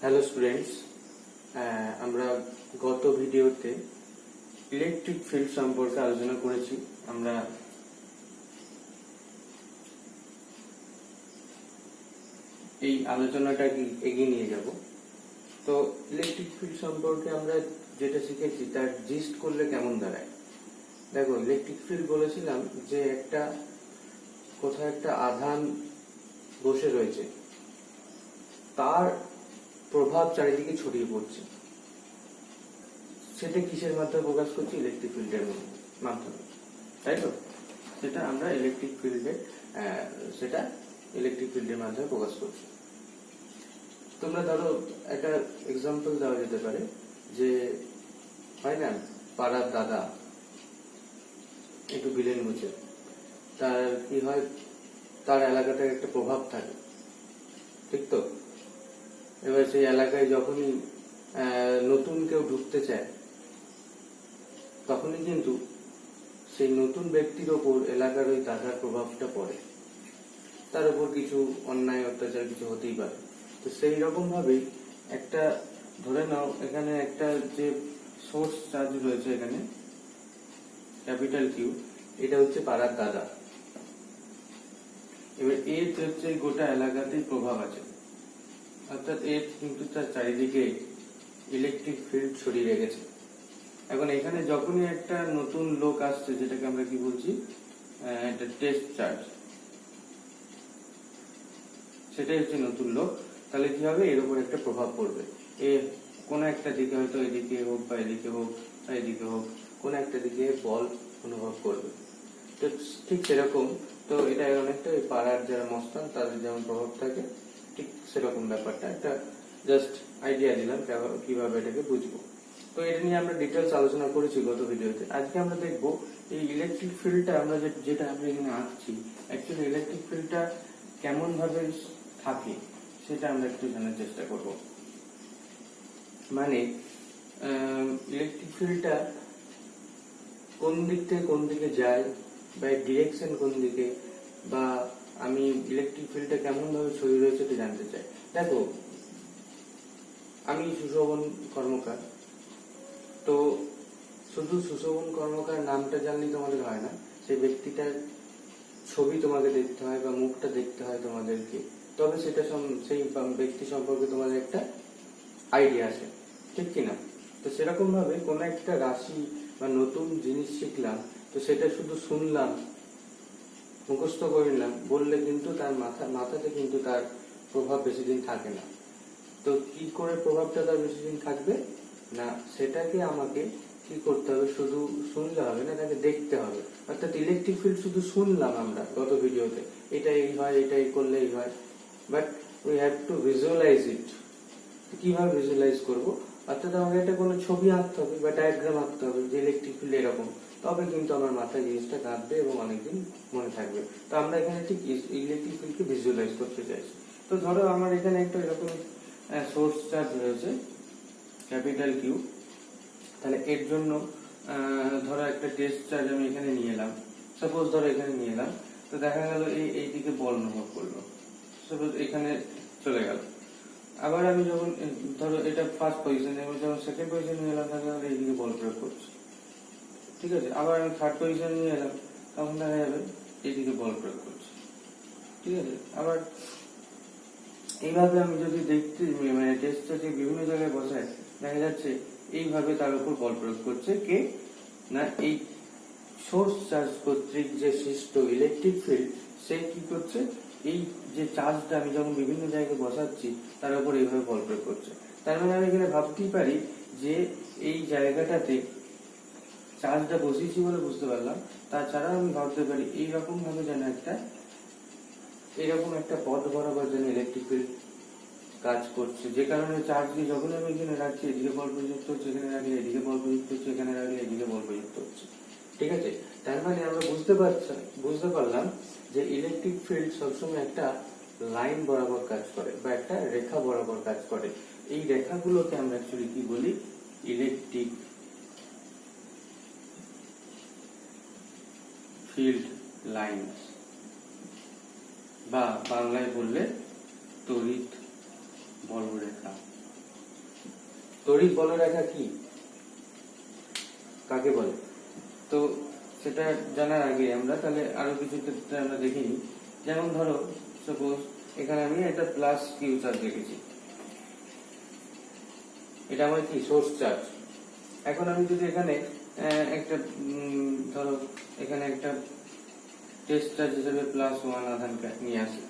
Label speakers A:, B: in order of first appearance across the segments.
A: Hello students, আমরা গত ভিডিওতে ইলেকট্রিক ফিল্ড সম্পর্কে আলোচনা করেছি। আমরা এই আলোচনাটাকে এগিয়ে নিয়ে যাব। তো ইলেকট্রিক ফিল্ড সম্পর্কে আমরা যেটা শিখেছি তার জিস্ট করলে কেমন দাঁড়ায়। দেখো, ইলেকট্রিক ফিল্ড বলেছিলাম যে একটা কোথাও একটা আধান বসে রয়েছে, তার প্রভাব চারিদিকে ছড়িয়ে পড়ছে। সেটা কিসের মাধ্যমে প্রকাশ করছি? ইলেকট্রিক ফিল্ডের মাধ্যমে, তাই তো? সেটা আমরা ইলেকট্রিক ফিল্ডের মাধ্যমে প্রকাশ করছি। তোমরা ধরো একটা এক্সাম্পল দেওয়া যেতে পারে যে হয় না, পাড়ার দাদা একটু বিলেন বুঝে, তার কি হয়, তার এলাকাতে একটা প্রভাব থাকে, ঠিক তো? এবার সেই এলাকায় যখনই নতুন কেউ ঢুকতে চায়, তখনই কিন্তু সেই নতুন ব্যক্তির ওপর এলাকার ওই দাদার প্রভাবটা পড়ে, তার উপর কিছু অন্যায় অত্যাচার কিছু হতেই পারে। তো সেই রকম ভাবেই একটা ধরে নাও, এখানে একটা যে সোর্স চার্জ রয়েছে, এখানে ক্যাপিটাল কিউ, এটা হচ্ছে পাড়ার দাদা। এবার এর হচ্ছে গোটা এলাকাতেই প্রভাব আছে, অর্থাৎ এর কিন্তু তার চারিদিকে ইলেকট্রিক ফিল্ড ছড়িয়ে রেখেছে। এখন এখানে যখনই একটা নতুন লোক আসছে, যেটাকে আমরা কি বলছি, একটা টেস্ট চার্জ, সেটাই হচ্ছে নতুন লোক, তাহলে কি হবে, এর উপর একটা প্রভাব পড়বে। কোন একটা দিকে, হয়তো এদিকে হোক বা এদিকে হোক বা এদিকে হোক, কোন একটা দিকে বল অনুভব করবে। তো ঠিক সেরকম, তো এটা অনেকটা ওই পাড়ার যারা মস্তান তাদের যেমন প্রভাব থাকে, ঠিক সেরকম ব্যাপারটা। একটা জাস্ট আইডিয়া দিলাম কিভাবে এটাকে বুঝবো। তো এটা নিয়ে আমরা ডিটেলস আলোচনা করেছি গত ভিডিওতে। আজকে আমরা দেখবো এই ইলেকট্রিক ফিল্ডটা আমরা যেটা আমরা এখানে আঁকছি, অ্যাকচুয়ালি ইলেকট্রিক ফিল্ডটা কেমন ভাবে থাকে সেটা আমরা একটু জানার চেষ্টা করব। মানে ইলেকট্রিক ফিল্ডটা কোন দিক থেকে কোন দিকে যায়, বা ডিরেকশন কোন দিকে, বা আমি ইলেকট্রিক ফিল্ডটা কেমন ভাবে ছড়িয়ে রয়েছে এটা জানতে চাই। দেখো, আমি সুশোভন কর্মকার, তো শুধু সুশোভন কর্মকার নামটা জানলেই তোমাদের হয় না, সেই ব্যক্তিটার ছবি তোমাকে দেখতে হয় বা মুখটা দেখতে হয় তোমাদেরকে, তবে সেটা সেই ব্যক্তি সম্পর্কে তোমাদের একটা আইডিয়া আছে, ঠিক কিনা? তো সেরকম ভাবে কোন একটা রাশি বা নতুন জিনিস শিখলাম, তো সেটা শুধু শুনলাম, মুখস্থ করলাম বললে কিন্তু তার মাথাতে কিন্তু তার প্রভাব বেশি দিন থাকে না। তো কি করে প্রভাবটা তার বেশি দিন থাকবে না, সেটাকে আমাকে কি করতে হবে, শুধু শুনলে হবে না, তাকে দেখতে হবে। অর্থাৎ ইলেকট্রিক ফিল্ড শুধু শুনলাম আমরা গত ভিডিওতে, এটা এই হয়, এটা এই করলে এই হয়, but we have to visualize it. কিভাবে ভিজুয়ালাইজ করবো? অর্থাৎ আমাকে একটা কোনো ছবি আঁকতে হবে বা ডায়াগ্রাম আঁকতে হবে যে ইলেকট্রিক ফিল্ড এরকম, তবে কিন্তু আমার মাথায় জিনিসটা কাঁদবে এবং অনেকদিন মনে থাকবে। তো আমরা এখানে ঠিক ইলেকট্রিক ফিল্ডকে ভিজুয়ালাইজ করতে চাইছি। তো ধরো আমার এখানে একটা এরকম সোর্স চার্জ রয়েছে ক্যাপিটাল কিউ, তাহলে এর জন্য ধরো একটা টেস্ট চার্জ আমি এখানে নিয়ে এলাম, সাপোজ ধরো এখানে নিয়ে এলাম, তো দেখা গেল এইদিকে বল অনুভব করলো, সাপোজ এখানে চলে গেল। আবার আমি যখন ধরো এটা ফার্স্ট পজিশন, এবং যখন সেকেন্ড পজিশন নিয়ে এলাম, দেখা গেল এইদিকে বল প্রয়োগ করছি, ঠিক আছে। আবার আমি থার্ড পজিশন নিয়ে এলাম, তখন দেখা যাবে এইদিকে বল প্রয়োগ করছি, ঠিক আছে। আবার এইভাবে আমি যদি দেখতে মানে টেস্টটাকে বিভিন্ন জায়গায় বসাই, দেখা যাচ্ছে এইভাবে তার উপর বল প্রয়োগ করছে কে না, এই সোর্স চার্জ কর্তৃক যে সৃষ্ট ইলেকট্রিক ফিল্ড, সে কি করছে, এই যে চার্জটা আমি যখন বিভিন্ন জায়গায় বসাচ্ছি তার উপর এইভাবে বল প্রয়োগ করছে। তার মানে আমি এখানে ভাবতেই পারি যে এই জায়গাটাতে চার্জটা বসিয়েছি বলে বুঝতে পারলাম। তাছাড়া আমি ভাবতে পারি এইরকম ভাবে যেন এরকম একটা পথ বরাবর যেন ইলেকট্রিক ফিল্ড কাজ করছে, যে কারণে চার্জ যখন আমি এখানে রাখছি এদিকে বল প্রযুক্ত হচ্ছে, এখানে রাখলে এদিকে বল প্রযুক্ত হচ্ছে, এখানে রাখলে এদিকে বল প্রযুক্ত হচ্ছে, ঠিক আছে। তার মানে আমরা বুঝতে পারলাম যে ইলেকট্রিক ফিল্ড সবসময় একটা লাইন বরাবর কাজ করে বা একটা রেখা বরাবর কাজ করে। এই রেখাগুলোকে আমরা অ্যাকচুয়ালি কি বলি, ইলেকট্রিক ফিল্ড লাইন, বা বাংলায় বললে তড়িৎ বলরেখা। তড়িৎ বলরেখা কি, কাকে বলে? তো সেটা জানার আগে আমরা তাহলে আরো কিছু ক্ষেত্রে আমরা দেখে নিই। যেমন ধরো সাপোজ এখানে আমি একটা প্লাস কিউ চার্জ রেখেছি, এটা আমার কি সোর্স চার্জ। এখন আমি যদি এখানে একটা ধরো এখানে একটা টেস্ট চার্জ হিসেবে +1 আধান নিয়ে আসি,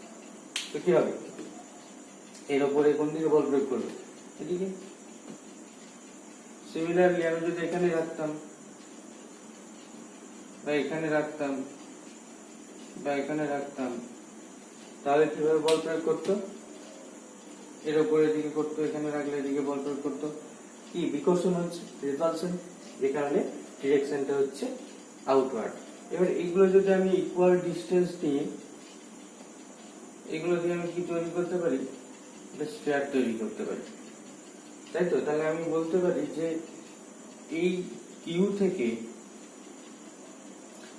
A: তো কি হবে? এর উপরে কোন দিকে বল প্রয়োগ করবে? এদিকে। সিমিলারলি আমি যদি এখানে রাখতাম বা এখানে রাখতাম বা এখানে রাখতাম, তাহলে কিভাবে বল প্রয়োগ করতো? এর উপরে দিকে করতো, এখানে রাখলে এদিকে বল প্রয়োগ করতো। কি বিকর্ষণ হচ্ছে, রিপালশন, যে কারণে ডিরেকশনটা হচ্ছে আউটওয়ার্ড। এবার এইগুলো যদি আমি ইকুয়াল ডিস্টেন্স নিয়ে এগুলো দিয়ে আমি কি তৈরি করতে পারি? স্ফিয়ার তৈরি করতে পারি, তাই তো? তাহলে আমি বলতে পারি যে এই কিউ থেকে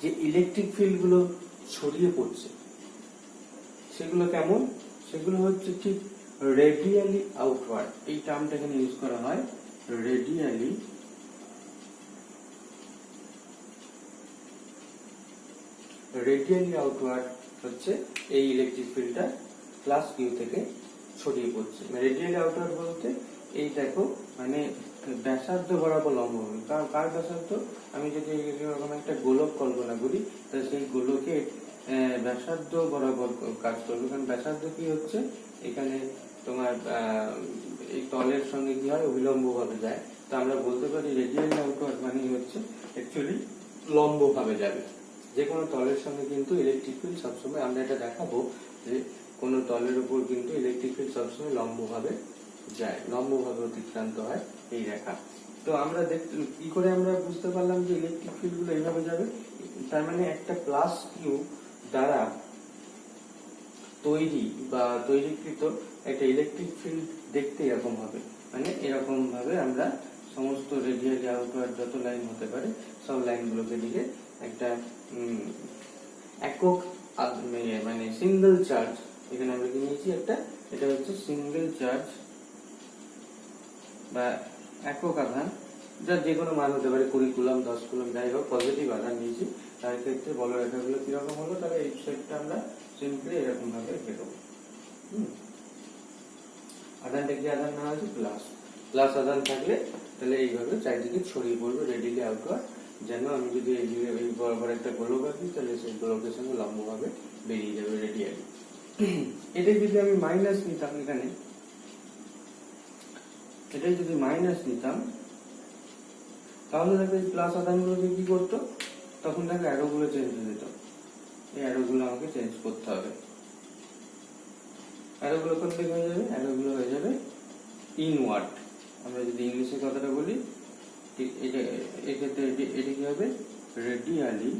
A: যে ইলেকট্রিক ফিল্ড গুলো ছড়িয়ে পড়ছে সেগুলো কেমন? সেগুলো হচ্ছে ঠিক রেডিয়ালি আউটওয়ার্ড। এই টার্মটা এখানে ইউজ করা হয়, রেডিয়ালি আউটওয়ার্ড হচ্ছে এই ইলেকট্রিক ফিল্ডটা প্লাস কিউ থেকে ছড়িয়ে পড়ছে। রেডিয়ালি আউটওয়ার্ড বলতে এই দেখো মানে ব্যাসার্ধ বরাবর লম্ব হবে। কার ব্যাসার্ধ? আমি যদি এরকম একটা গোলক কল্পনা করি তাহলে সেই গোলকে ব্যাসার্ধ বরাবর কাজ করবে, কারণ ব্যাসার্ধ কি হচ্ছে এখানে তোমার এই তলের সঙ্গে কি হয় অভিলম্ব ভাবে যায়। তো আমরা বলতে পারি রেডিয়ালি আউটওয়ার্ড মানে হচ্ছে অ্যাকচুয়ালি লম্ব ভাবে যাবে। যে কোনো তলের সঙ্গে কিন্তু ইলেকট্রিক ফিল্ড সবসময়, আমরা এটা দেখাবো যে কোনো তলের উপর কিন্তু ইলেকট্রিক ফিল্ড সবসময় লম্ব ভাবে যায়, লম্ব ভাবে অতিক্রান্ত হয় এই রেখা। তো আমরা কি করে আমরা বুঝতে পারলাম যে ইলেকট্রিক ফিল্ড গুলো এইভাবে যাবে? তার মানে একটা প্লাস কিউ দ্বারা তৈরি বা তৈরিকৃত একটা ইলেকট্রিক ফিল্ড দেখতে এরকম হবে, মানে এরকম ভাবে আমরা সমস্ত রেডিয়ালি আউটওয়ার্ড যত লাইন হতে পারে সব লাইনগুলোকে দিকে একটা একক মানে সিঙ্গেল চার্জ, এখানে আমরা কি নিয়েছি একটা, এটা হচ্ছে সিঙ্গেল চার্জ বা একক আধান, যার যে কোনো মান হতে পারে 20 কুলম 10 কুলম যাই হোক, পজিটিভ আধান নিয়েছি। তার ক্ষেত্রে বলরেখাগুলো কিরকম হলো? তাহলে এই শেপটা আমরা সিম্পলি এরকম ভাবে রেখে দেবো। আধানটা কি আধান না হয়েছে প্লাস আধান থাকলে তাহলে এইভাবে চারিদিকে ছড়িয়ে পড়বে রেডিয়ালি আউটওয়ার্ড। যেন আমি যদি এই বরাবর একটা গোলক আঁকি তাহলে সেই গোলকের সঙ্গে লম্বভাবে বেরিয়ে যাবে রেডিয়ালি। এটাই যদি আমি মাইনাস নিতাম, এখানে এটাই যদি মাইনাস নিতাম তাহলে দেখো এই প্লাস আধানগুলোকে কি করতো? তখন দেখো অ্যারো গুলো চেঞ্জ হয়ে যেত। এই অ্যারো গুলো আমাকে চেঞ্জ করতে হবে। অ্যারো গুলো কোন দিকে হয়ে যাবে? অ্যারো গুলো হয়ে যাবে ইনওয়ার্ড। আমরা যদি ইংলিশে কথাটা বলি এক্ষেত্রে এটি কি হবে? রেডিয়ালি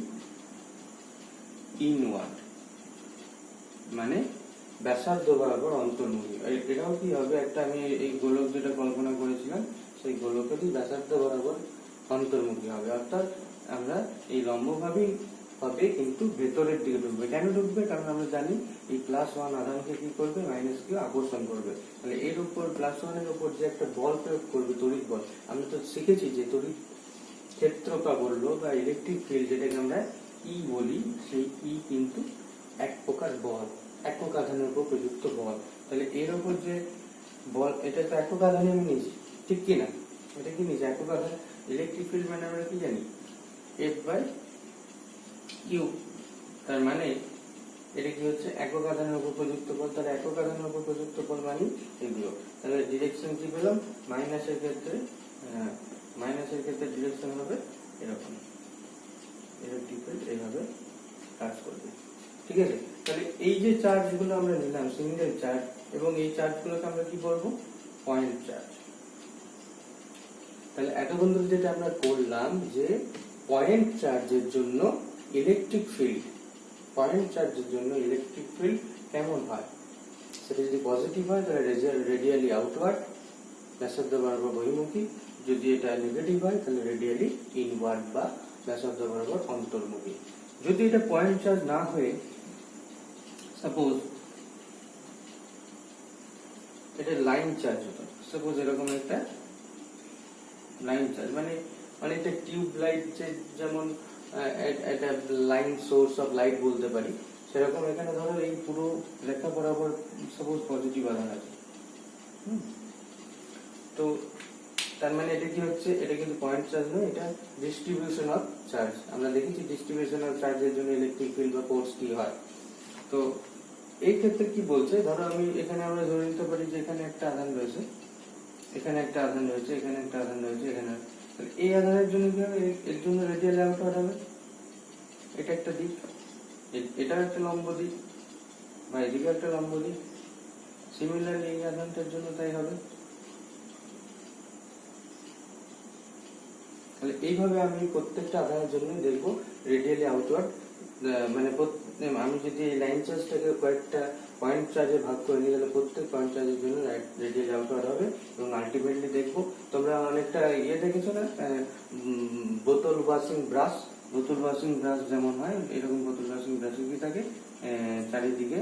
A: ইনওয়ার্ড, মানে ব্যাসার্ধ বরাবর অন্তর্মুখী। এটাও কি হবে? একটা আমি এই গোলক যেটা কল্পনা করেছিলাম সেই গোলকেরই ব্যাসার্ধ বরাবর অন্তর্মুখী হবে, অর্থাৎ আমরা এই লম্বভাবেই হবে কিন্তু ভেতরের দিকে ঢুকবে। কেন ঢুকবে? কারণ আমরা জানি এই +1 আধানকে কি করবে? -q আকর্ষণ করবে। তাহলে এর উপর +1 এর উপর যে একটা বল প্রয়োগ করবে, তড়িৎ বল, আমরা তো শিখেছি যে তড়িৎ ক্ষেত্র প্রাবল্য বা ইলেকট্রিক ফিল্ড যেটাকে আমরা ই বলি, সেই ই কিন্তু এক প্রকার বল, একক আধানের উপর প্রযুক্ত বল। তাহলে এর উপর যে বল, এটা তো একক আধানে আমি নিয়েছি, ঠিক কি না? এটা কি নিয়েছি? একক আধান। ইলেকট্রিক ফিল্ড মানে আমরা কি জানি? F/Q। তার মানে এটা কি হচ্ছে? একক আধানের উপর প্রযুক্ত বল। তাহলে একক আধানের উপর প্রযুক্ত বল মানে এগুলো। তাহলে ডিরেকশন কি পেলাম? মাইনাসের ক্ষেত্রে ডিরেকশন হবে এরকম, ইলেকট্রিক ফিল্ড এইভাবে কাজ করবে। ঠিক আছে? তাহলে এই যে চার্জ গুলো আমরা নিলাম সিঙ্গেল চার্জ, এবং এই চার্জ গুলোকে আমরা কি বলবো? Point charge. তাহলে এতক্ষণ ধরে যেটা আমরা করলাম যে পয়েন্ট চার্জের জন্য ইলেকট্রিক ফিল্ড, কেমন হয়? সেটা যদি পজিটিভ হয় তাহলে রেডিয়ালি আউটওয়ার্ড, ব্যাসার্ধ বরাবর বহির্মুখী। যদি এটা নেগেটিভ হয় তাহলে রেডিয়ালি ইনওয়ার্ড বা ব্যাসার্ধ বরাবর অন্তর্মুখী। যদি এটা পয়েন্ট চার্জ না হয়ে সাপোজ এটা এটা লাইন চার্জ হতো। সাপোজ এরকম একটা লাইন চার্জ, মানে একটা টিউব লাইট যেমন একটা লাইন সোর্স অফ লাইট বলতে পারি, সেরকম এখানে ধরো এই পুরো রেখা বরাবর সাপোজ পজিটিভ আধান আছে। তো তার মানে এটা কি হচ্ছে, এটা কিন্তু পয়েন্ট চার্জ নয়, এটা ডিস্ট্রিবিউশন অফ চার্জ। আমরা দেখেছি ডিস্ট্রিবিউশন অফ চার্জের জন্য ইলেকট্রিক ফিল্ড বা ফোর্স কি হয়। তো এই ক্ষেত্রে কি বলছে, ধরো আমি এখানে আমরা ধরে নিতে পারি যে এখানে একটা আধান রয়েছে, এখানে একটা আধান রয়েছে, এখানে একটা আধান রয়েছে, এখানে। এই আধানের জন্য কি হবে, এর জন্য রেডিয়াল আউটওয়ার্ড হবে, এটা একটা দিক, এটা একটা লম্ব দিক, বা এদিকে একটা লম্ব দিক। সিমিলারলি এই আধানটার জন্য তাই হবে। তাহলে এইভাবে আমি প্রত্যেকটা আধানের জন্য দেখবো রেডিয়ালি আউটওয়ার্ড, মানে আমি যদি এই লাইন চার্জটাকে কয়েকটা পয়েন্ট চার্জে ভাগ করে নিই, তাহলে প্রত্যেক পয়েন্ট চার্জের জন্য রেডিয়ালি আউটওয়ার্ড হবে। এবং আলটিমেটলি দেখবো, তোমরা অনেকটা দেখেছো না, বোতল ওয়াশিং ব্রাশ, বোতল ওয়াশিং ব্রাশ যেমন হয়, এরকম বোতল ওয়াশিং ব্রাশে কি থাকে, চারিদিকে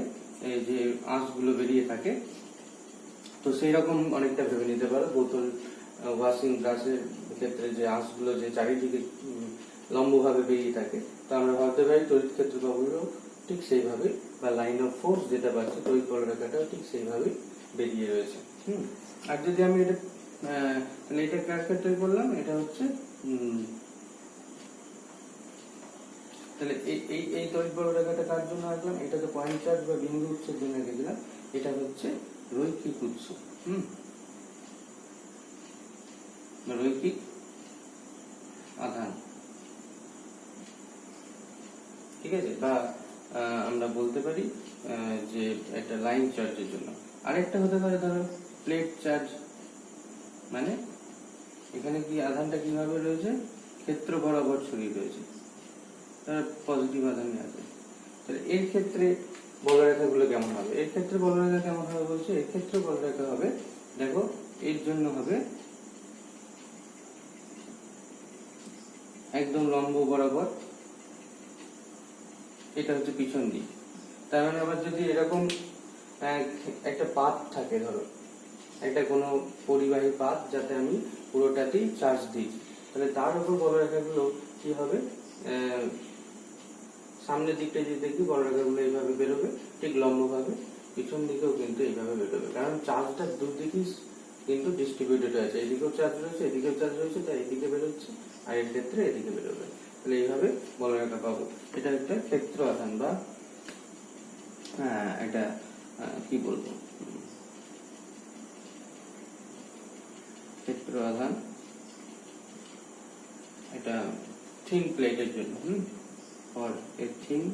A: যে আঁশগুলো বেরিয়ে থাকে। তো সেই রকম অনেকটা ভেবে নিতে পারো বোতল ওয়াশিং ব্রাশের ক্ষেত্রে যে আঁশগুলো যে চারিদিকে লম্বভাবে বেরিয়ে থাকে, তো আমরা ভাবতে পারি তড়িৎ ক্ষেত্র বাহুগুলো ঠিক সেইভাবে, বা লাইন অফ ফোর্স যেটা পাচ্ছে তড়িৎ বলরেখাটাও ঠিক সেইভাবে বেরিয়ে রয়েছে। আর যদি আমি এটা তাহলে এটা কার ক্ষেত্রে করলাম, এটা হচ্ছে তাহলে এই তড়িৎ বলরেখাটা কার জন্য আঁকলাম, এটা তো পয়েন্ট চার্জ বা বিন্দু উৎসের জন্য এঁকেছিলাম, এটা হচ্ছে রৈখিক উৎস। রৈখিক আধান, ঠিক আছে, বা আমরা বলতে পারি যে একটা লাইন চার্জের জন্য। আরেকটা হতে পারে ধরো প্লেট চার্জ, মানে এখানে কি আধানটা কিভাবে রয়েছে, ক্ষেত্র বরাবর ছড়িয়ে রয়েছে, পজিটিভ আধান আছে। তাহলে এর ক্ষেত্রে বলরেখাগুলো কেমন হবে, এর ক্ষেত্রে বলরেখা কেমন হবে বলছে, এর ক্ষেত্রে বলরেখা হবে, দেখো এর জন্য হবে একদম লম্ব বরাবর, এটা হচ্ছে পিছন দিক। তার মানে আবার যদি এরকম একটা পাত থাকে, ধরো একটা কোনো পরিবাহী পাত, যাতে আমি পুরোটাতেই চার্জ দিই, তাহলে তার উপর বলরেখাগুলো কি হবে, সামনের দিকটা যদি দেখি বলরেখাগুলো এইভাবে বেরোবে, ঠিক লম্বভাবে, পিছন দিকেও কিন্তু এইভাবে বেরোবে, কারণ চার্জটা দুদিকেই কিন্তু ডিস্ট্রিবিউটেড আছে, এদিকেও চার্জ রয়েছে, এদিকেও চার্জ রয়েছে, তাই এদিকে বেরোচ্ছে, আর এর ক্ষেত্রে এদিকে বেরোবে। তাহলে এইভাবে বলরেখা পাবো। এটা একটা ক্ষেত্র আধান, বা এটা কি বলবো, ক্ষেত্র আধান, এটা থিন প্লেটের জন্য, or a thin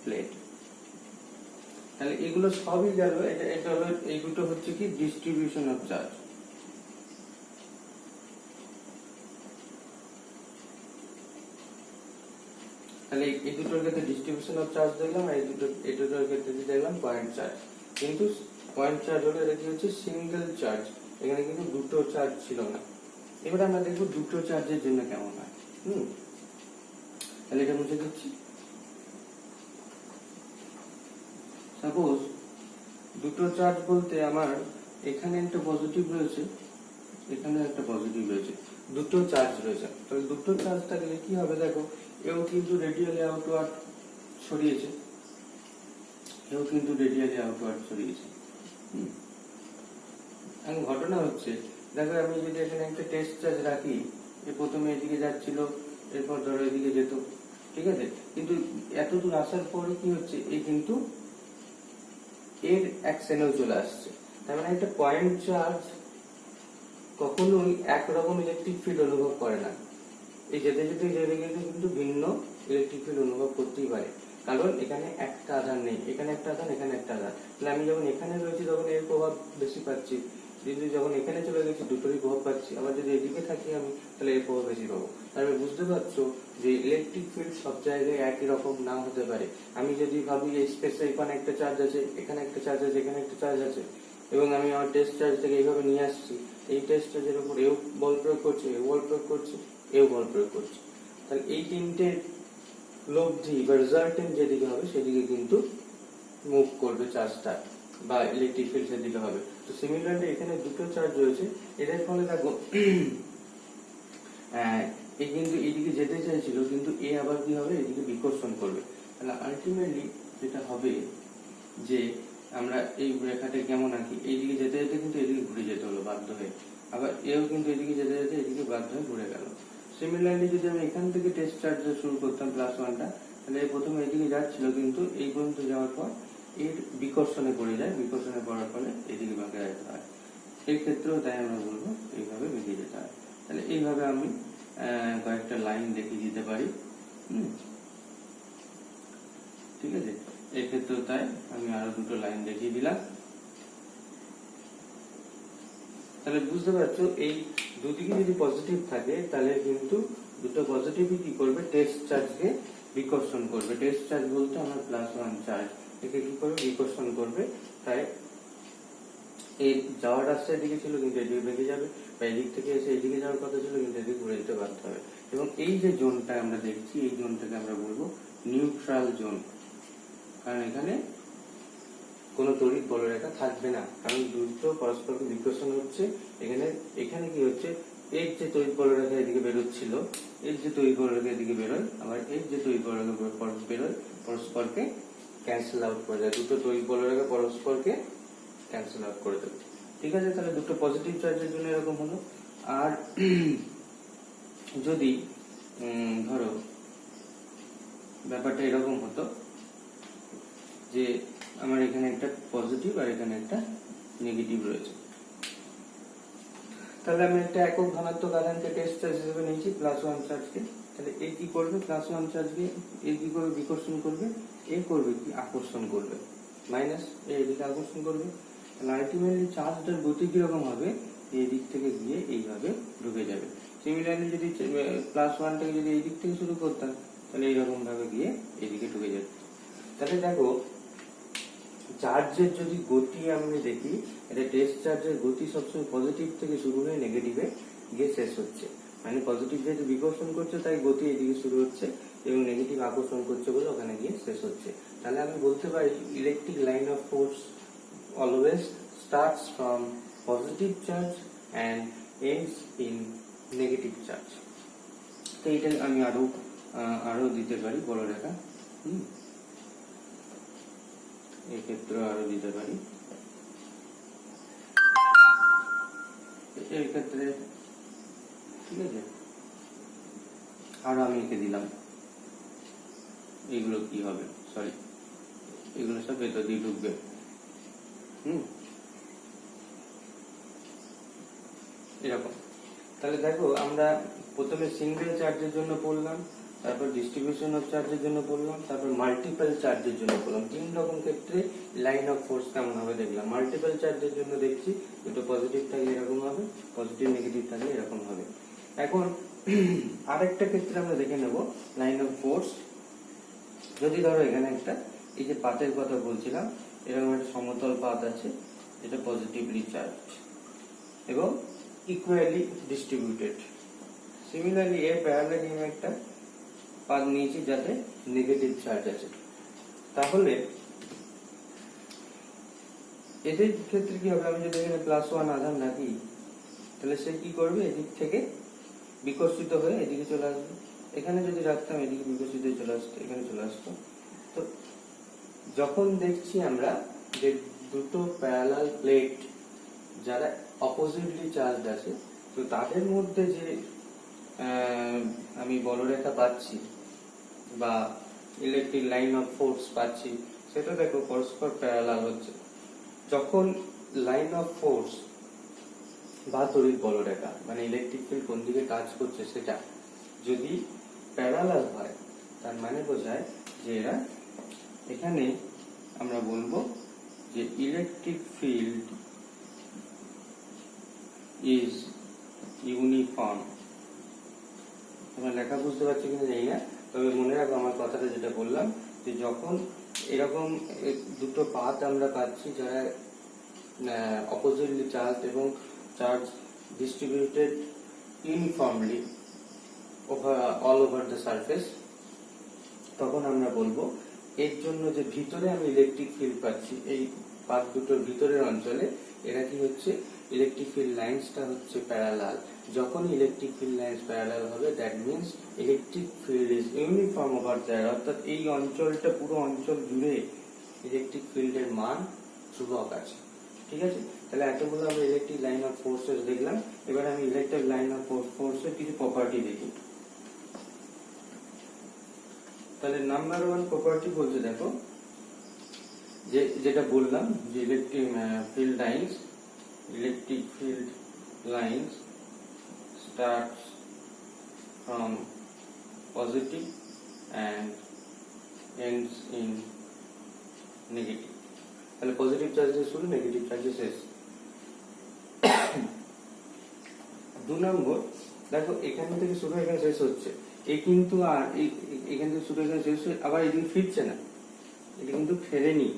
A: plate। তাহলে এগুলো সবই গেল, এটা হলো, এই দুটো হচ্ছে কি ডিস্ট্রিবিউশন অফ চার্জ। তাহলে এই দুটোর ক্ষেত্রে ডিস্ট্রিবিউশন অফ চার্জ দেখলাম, আর এই দুটোর ক্ষেত্রে দেখলাম পয়েন্ট চার্জ। কিন্তু পয়েন্ট চার্জ হলে এটা কি হচ্ছে সিঙ্গেল চার্জ, এখানে কিন্তু দুটো চার্জ ছিল না। এবার আমরা দেখবো দুটো চার্জের জন্য কেমন হয়। তাহলে এটা মুছে দিচ্ছি। সাপোজ দুটো চার্জ বলতে আমার এখানে একটা পজিটিভ রয়েছে, এখানে একটা পজিটিভ রয়েছে, দুটো চার্জ রয়েছে। তাহলে দুটো চার্জ থাকলে কি হবে, দেখো এও কিন্তু রেডিয়ালি আউটওয়ার্ড ছড়িয়েছে, এও কিন্তু রেডিয়ালি আউটওয়ার্ড ছড়িয়েছে। এখন ঘটনা হচ্ছে, দেখো আমি যদি এখানে একটা টেস্ট চার্জ রাখি, প্রথমে এদিকে যাচ্ছিল, এরপর ধরো এদিকে যেত, ঠিক আছে, কিন্তু এতদূর আসার পরে কি হচ্ছে, এই কিন্তু এর অ্যাকশনেও চলে আসছে। তার মানে একটা পয়েন্ট চার্জ কখনোই একরকম ইলেকট্রিক ফিল্ড অনুভব করে না, এই যেতে যেতে যেতে কিন্তু ভিন্ন ইলেকট্রিক ফিল্ড অনুভব করতেই পারে, কারণ এখানে একটা আধান নেই, এখানে একটা আধান, এখানে একটা আধান। তাহলে আমি যখন এখানে রয়েছি তখন এর প্রভাব বেশি পাচ্ছি, যদি যখন এখানে চলে গেছি দুটোরই প্রভাব পাচ্ছি, আবার যদি এদিকে থাকি আমি, তাহলে এর প্রভাব বেশি পাবো। তাহলে বুঝতে পারছো যে ইলেকট্রিক ফিল্ড সব জায়গায় একই রকম না হতে পারে। আমি যদি ভাবি এই স্পেসে এখানে একটা চার্জ আছে, এখানে একটা চার্জ আছে, এখানে একটা চার্জ আছে, এবং আমি আমার টেস্ট চার্জ থেকে এইভাবে নিয়ে আসছি, এই টেস্ট চার্জের উপর এও বল প্রয়োগ করছে, এও বল প্রয়োগ করছে, এও বল প্রয়োগ করছে, তাহলে এই তিনটে লব্ধি বা রেজাল্টেন্ট যেদিকে হবে সেদিকে কিন্তু মুভ করবে চার্জটা। বা ইলেকট্রিক ফিল্ড সেদিকে হবে। তো সিমিলারলি এখানে দুটো চার্জ রয়েছে, এটার ফলে দেখো এ কিন্তু এইদিকে যেতে চাইছিল, কিন্তু এ আবার কি হবে, এদিকে বিকর্ষণ করবে। তাহলে আলটিমেটলি যেটা হবে যে আমরা এই রেখাটা কেমন আঁকি, এইদিকে যেতে যেতে কিন্তু এদিকে ঘুরে যেতে হলো বাধ্য হয়ে, আবার এও কিন্তু এদিকে যেতে যেতে এদিকে বাধ্য হয়ে ঘুরে গেল। সিমিলারলি যদি আমি এখান থেকে টেস্ট চার্জ শুরু করতাম +1টা, তাহলে প্রথমে এদিকে যাচ্ছিল, কিন্তু এই পর্যন্ত যাওয়ার পর এর বিকর্ষণে পড়ে যায়, বিকর্ষণে পড়ার ফলে এদিকে বাঁকে যেতে হয়। এই ক্ষেত্রেও তাই আমরা বলবো এইভাবে বেঁকে যেতে হয়। তাহলে এইভাবে আমি কয়েকটা লাইন দেখিয়ে দিতে পারি। ঠিক আছে, এই ক্ষেত্রেও তাই আমি আরো দুটো লাইন দেখিয়ে দিলাম। তাহলে বুঝতে পারছো এই দুদিকে যদি পজিটিভ থাকে তাহলে কিন্তু দুটো পজিটিভই কি করবে, টেস্ট চার্জকে বিকর্ষণ করবে। টেস্ট চার্জ বলতে আমার +1 চার্জ, একে কি করবে, বিকর্ষণ করবে। তাই এই যাওয়ার রাস্তা এদিকে ছিল কিন্তু এদিকে বেঁকে যাবে, বা এদিক থেকে এসে এদিকে যাওয়ার কথা ছিল কিন্তু এদিকে ঘুরে যেতে বাধ্য হবে। এবং এই যে জোনটা আমরা দেখছি, এই জোনটাকে আমরা বলবো নিউট্রাল জোন, কারণ এখানে কোনো তড়িৎ বলরেখা থাকবে না, কারণ দুটো পরস্পরকে বিকর্ষণ হচ্ছে। এখানে এখানে কি হচ্ছে, এর যে তড়িৎ বলরেখা এদিকে বেরোচ্ছিল, এর যে তড়িৎ বলরেখা এদিকে বেরোয়, আবার এর যে তড়িৎ বলরেখা বেরোয়, পরস্পরকে ক্যান্সেল আউট করে দেয়। দুটো তড়িৎ বলরেখা পরস্পরকে ক্যান্সেল আউট করে দেবে। ঠিক আছে, তাহলে দুটো পজিটিভ চার্জের জন্য এরকম হলো। আর যদি ধরো ব্যাপারটা এরকম হতো যে আমার এখানে একটা পজিটিভ আর এখানে একটা নেগেটিভ রয়েছে, তাহলে আমি একটা একক ধনাত্মক আধানকে টেস্ট চার্জ হিসেবে নিয়েছি +1 চার্জকে। তাহলে এ কি করবে, +1 চার্জকে এ কি করবে, বিকর্ষণ করবে, এ করবে কি, আকর্ষণ করবে, মাইনাস এদিকে আকর্ষণ করবে। তাহলে আলটিমেটলি চার্জটার গতি কিরকম হবে, এই দিক থেকে গিয়ে এইভাবে ঢুকে যাবে। সিমিলারলি যদি +1টাকে যদি এই দিক থেকে শুরু করতাম, তাহলে এইরকম ভাবে গিয়ে এদিকে ঢুকে যেত। তাহলে দেখো চার্জের যদি গতি আমরা দেখি, এটা টেস্ট চার্জের গতি সবসময় পজিটিভ থেকে শুরু হয়ে নেগেটিভে গিয়ে শেষ হচ্ছে। মানে পজিটিভ যেহেতু বিকর্ষণ করছে তাই গতি এদিকে শুরু হচ্ছে, এবং নেগেটিভ আকর্ষণ করছে বলে ওখানে গিয়ে শেষ হচ্ছে। তাহলে আমি বলতে পারি electric line of force always starts from positive charge and ends in negative charge. তো এটা আমি আরো দিতে পারি বলরেখা, এই ক্ষেত্রে আরো দিতে পারি, এই ক্ষেত্রে ঠিক আছে, আরো আমি একে দিলাম। এগুলো কি হবে, সরি এগুলো সব ভেতর দিয়ে ঢুকবে। এরকম। তাহলে দেখো আমরা প্রথমে সিঙ্গেল চার্জের জন্য পড়লাম, তারপর ডিস্ট্রিবিউশন অফ চার্জের জন্য পড়লাম, তারপর মাল্টিপল চার্জের জন্য পড়লাম। 3 রকম ক্ষেত্রে লাইন অফ ফোর্স কেমন হবে দেখলাম। মাল্টিপল চার্জের জন্য দেখছি দুটো পজিটিভ থাকলে এরকম হবে, পজিটিভ নেগেটিভ থাকলে এরকম হবে। এখন আরেকটা ক্ষেত্রে আমরা দেখে নেব লাইন অফ ফোর্স। যদি ধরো এখানে একটা এই যে পাতের কথা বলছিলাম, এরকম একটা সমতল পাত আছে, এটা পজিটিভলি চার্জ এবং ইকুয়ালি ডিস্ট্রিবিউটেড। সিমিলারলি এর প্যারালাল আমি একটা পাত নিয়েছি যাতে নেগেটিভ চার্জ আছে। তাহলে এদের ক্ষেত্রে কি হবে, আমি যদি এখানে +1 আধান রাখি, তাহলে সে কি করবে, এদিক থেকে বিকর্ষিত হয়ে এদিকে চলে আসবে। এখানে যদি রাখতাম এদিকে বিকর্ষিত হয়ে চলে আসতো, এখানে চলে আসতো। তো যখন দেখছি আমরা যে দুটো প্যারালাল প্লেট যারা অপোজিটলি চার্জড আছে, তো তাদের মধ্যে যে আমি বলরেখা পাচ্ছি বা ইলেকট্রিক লাইন অফ ফোর্স পাচ্ছি, সেটা দেখো পরস্পর প্যারালাল হচ্ছে। যখন লাইন অফ ফোর্স বা তড়িৎ বলরেখা মানে ইলেকট্রিক ফিল্ড কোন দিকে কাজ করছে সেটা যদি প্যারালাল হয়, তার মানে বোঝায় যে এরা এখানে আমরা বলবো যে ইলেকট্রিক ফিল্ড ইজ ইউনিফর্ম। তোমরা লেখা বুঝতে পারছো কিনা জানি না, তবে মনে রাখো আমার কথাটা যেটা বললাম, যে যখন এরকম দুটো পাত আমরা পাচ্ছি যারা অপোজিটলি চার্জ এবং charge distributed uniformly all over the surface, তখন আমরা বলবো এর জন্য যে ভিতরে আমি ইলেকট্রিক ফিল্ড পাচ্ছি, এই পাত দুটোর ভিতরের অঞ্চলে এরা কি হচ্ছে, ইলেকট্রিক ফিল্ড লাইন্সটা হচ্ছে প্যারালাল। যখন ইলেকট্রিক ফিল্ড লাইন্স প্যারালাল হবে, that means electric field is uniform over there, অর্থাৎ এই অঞ্চলটা পুরো অঞ্চল জুড়ে ইলেকট্রিক ফিল্ডের মান ধ্রুবক আছে। ঠিক আছে, তাহলে এতগুলো আমরা ইলেকট্রিক লাইন অফ ফোর্সেস দেখলাম। এবার আমি ইলেকট্রিক লাইন অফ ফোর্সের কিছু প্রপার্টি দেখি। তাহলে নাম্বার 1 প্রপার্টি বলছে, দেখো যেটা বললাম যে electric field lines starts from positive and ends in negative। তাহলে পজিটিভ চার্জে শুরু, নেগেটিভ চার্জে শেষ। 2 নম্বর, দেখো এখান থেকে শুরু এখানে শেষ হচ্ছে, এই কিন্তু আর এখান থেকে শুরু এখানে শেষ হচ্ছে, আবার এদিকে ফিরছে না, এটা কিন্তু ফেরেনি।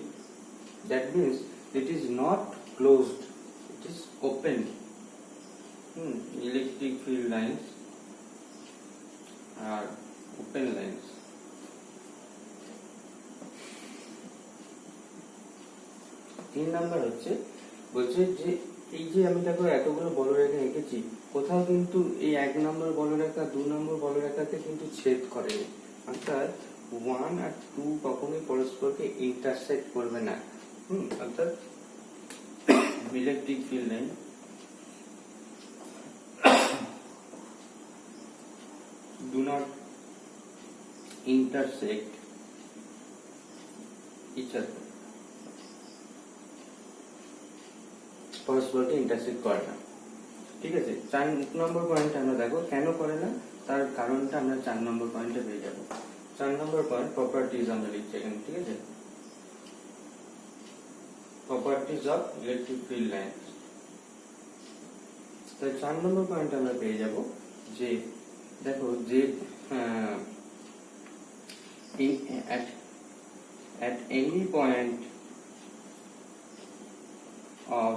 A: That means it is not closed, it is open. Electric field lines are open lines. 3 number হচ্ছে, বলছে যে এই যে আমি দেখো এতগুলো বলরেখা এঁকেছি, কোথাও কিন্তু এই 1 নম্বর বলরেখা 2 নম্বর বলরেখাকে কিন্তু ছেদ করেনি, অর্থাৎ 1 আর 2 কখনোই পরস্পরকে ইন্টারসেক্ট করবে না। অর্থাৎ electric field line do not intersect each other, পরস্পরকে ইন্টারসেক্ট করে না। ঠিক আছে, 4 নম্বর পয়েন্ট আমরা দেখো কেন করে না, তার কারণটা আমরা 4 নম্বর পয়েন্টে পেয়ে যাব। 4 নম্বর পয়েন্ট প্রপার্টিজ আমরা লিখছি এখানে। ঠিক আছে, properties of electric field lines. তাই 4 নম্বর পয়েন্ট আমরা পেয়ে যাব যে দেখো যে at any point of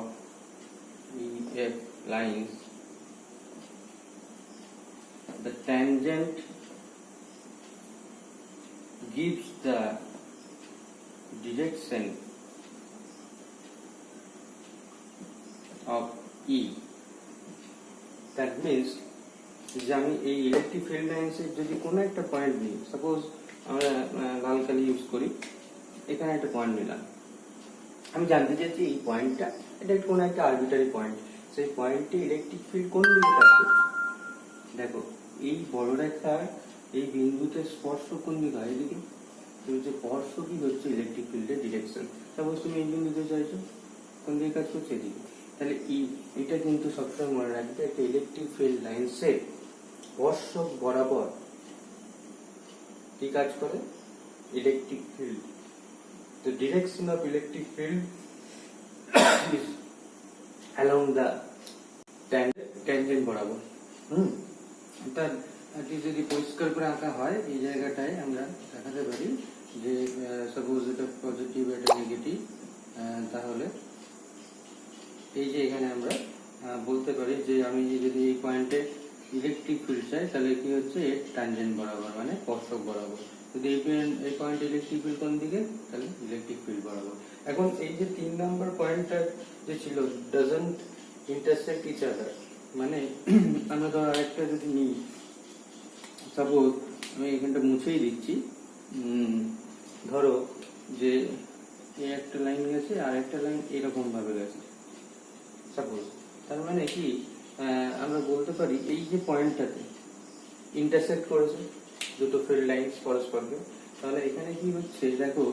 A: EF lines, the tangent gives the direction of E. That means যে আমি এই ইলেকট্রিক ফিল্ড লাইন্সের যদি কোনো একটা পয়েন্ট নিই, সাপোজ আমরা লাল কালি ইউজ করি, এখানে একটা পয়েন্ট নিলাম, আমি জানতে চাইছি এই পয়েন্টটা, এটা কোনো একটা আরবিটারি পয়েন্ট, সেই পয়েন্টে ইলেকট্রিক ফিল্ড কোন দিকে কাজ করছে। দেখো এই বলরেখার এই বিন্দুতে স্পর্শ কোন দিকে হয়, এদিকে। তুমি যে স্পর্শ কি হচ্ছে ইলেকট্রিক ফিল্ডের ডিরেকশন। সাপোজ তুমি এই বিন্দুতে চাইছো, কোন দিকে কাজ করছে, এদিকে। তাহলে এটা কিন্তু সবসময় মনে রাখবে, একটা ইলেকট্রিক ফিল্ড লাইন্সে স্পর্শক বরাবর কি কাজ করে, electric field. The direction of electric field is along the tangent বরাবর। তার যদি পরিষ্কার করে আঁকা হয়, এই জায়গাটায় আমরা দেখাতে পারি যে সাপোজ এটা পজিটিভ, এটা নেগেটিভ, তাহলে এই যে এখানে আমরা বলতে পারি যে আমি যদি এই পয়েন্টে ইলেকট্রিক ফিল্ড চাই, তাহলে কি হচ্ছে এর ট্যানজেন্ট বরাবর, মানে স্পর্শক বরাবর। যদি এই পয়েন্ট ইলেকট্রিক ফিল্ড কোন দিকে, তাহলে ইলেকট্রিক ফিল্ড বরাবর। এখন এই যে 3 নম্বর পয়েন্টটা যে ছিল, ডাজন্ট ইন্টারসেক্ট ইচ আদার, মানে আমরা ধর আরেকটা যদি নিই, সাপোজ আমি এখানটা মুছেই দিচ্ছি, ধরো যে এই একটা লাইন গেছে আর একটা লাইন এরকম ভাবে গেছে সাপোজ, তার মানে কি আমরা বলতে পারি এই যে পয়েন্টটাতে ইন্টারসেক্ট করেছে দুটো ফিল্ড লাইন্স পরস্পরকে, তাহলে এখানে কি হচ্ছে দেখো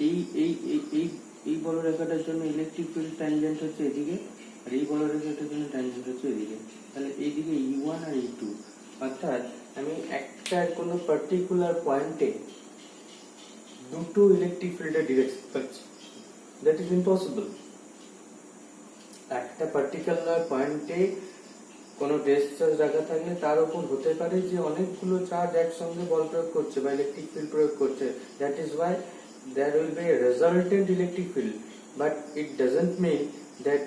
A: এই এই এই এই বলরেখাটার জন্য ইলেকট্রিক ফিল্ড ট্যানজেন্ট হচ্ছে এদিকে, আর এই বলরেখাটার জন্য ট্যানজেন্ট হচ্ছে এদিকে। তাহলে এইদিকে E1 আর E2, অর্থাৎ আমি একটা কোনো পার্টিকুলার পয়েন্টে দুটো ইলেকট্রিক ফিল্ডের ডিরেকশন পাচ্ছি, দ্যাট ইজ ইম্পসিবল। একটা পার্টিকুলার পয়েন্টে কোনো টেস্ট চার্জ রাখা থাকলে তার উপর হতে পারে যে অনেকগুলো চার্জ একসঙ্গে বল প্রয়োগ করছে বা ইলেকট্রিক ফিল্ড প্রয়োগ করছে, that is Y there will be a resultant electric field, but it doesn't mean that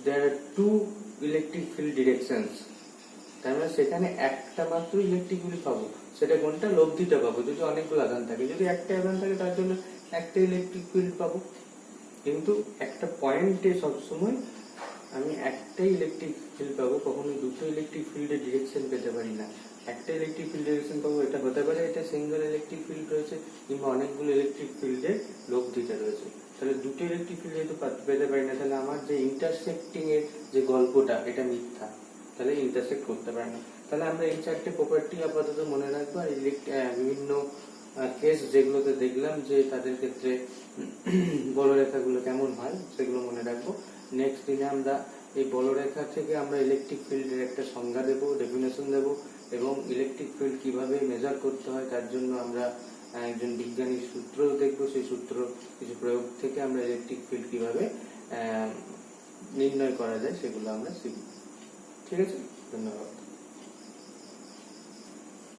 A: there are two electric field directions। তার মানে সেখানে একটা মাত্র ইলেকট্রিক ফিল্ড পাবো, সেটা কোনটা, লব্ধিটা পাবো। যদি অনেকগুলো আধান থাকে, যদি একটা আধান থাকে তার জন্য একটা ইলেকট্রিক ফিল্ড পাবো। কিন্তু একটা পয়েন্টে সবসময় আমি একটাই ইলেকট্রিক ফিল্ড পাবো, কখনো দুটো ইলেকট্রিক ফিল্ডে ডিরেকশন পেতে পারি না। একটা ইলেকট্রিক ফিল্ড ডিরেকশন পাবো, এটা হতে পারে এটা সিঙ্গেল ইলেকট্রিক ফিল্ড রয়েছে কিংবা অনেকগুলো ইলেকট্রিক ফিল্ডে লব্ধিটা রয়েছে। তাহলে দুটো ইলেকট্রিক ফিল্ড যেহেতু পেতে পারি না, তাহলে আমার যে ইন্টারসেক্টিং এর যে গল্পটা এটা মিথ্যা, তাহলে ইন্টারসেক্ট করতে পারে না। তাহলে আমরা এই চারটে প্রপার্টি আপাতত মনে রাখবো। আর বিভিন্ন কেস যেগুলোতে দেখলাম যে তাদের ক্ষেত্রে বলরেখাগুলো কেমন হয় সেগুলো মনে রাখবো। নেক্সট দিনে আমরা এই বলরেখা থেকে আমরা ইলেকট্রিক ফিল্ডের একটা সংজ্ঞা দেবো, ডেফিনেশন দেবো, এবং ইলেকট্রিক ফিল্ড কিভাবে মেজার করতে হয় তার জন্য আমরা একজন বিজ্ঞানীর সূত্র দেখবো। সেই সূত্র কিছু প্রয়োগ থেকে আমরা ইলেকট্রিক ফিল্ড কিভাবে নির্ণয় করা যায় সেগুলো আমরা শিখব। ঠিক আছে, ধন্যবাদ।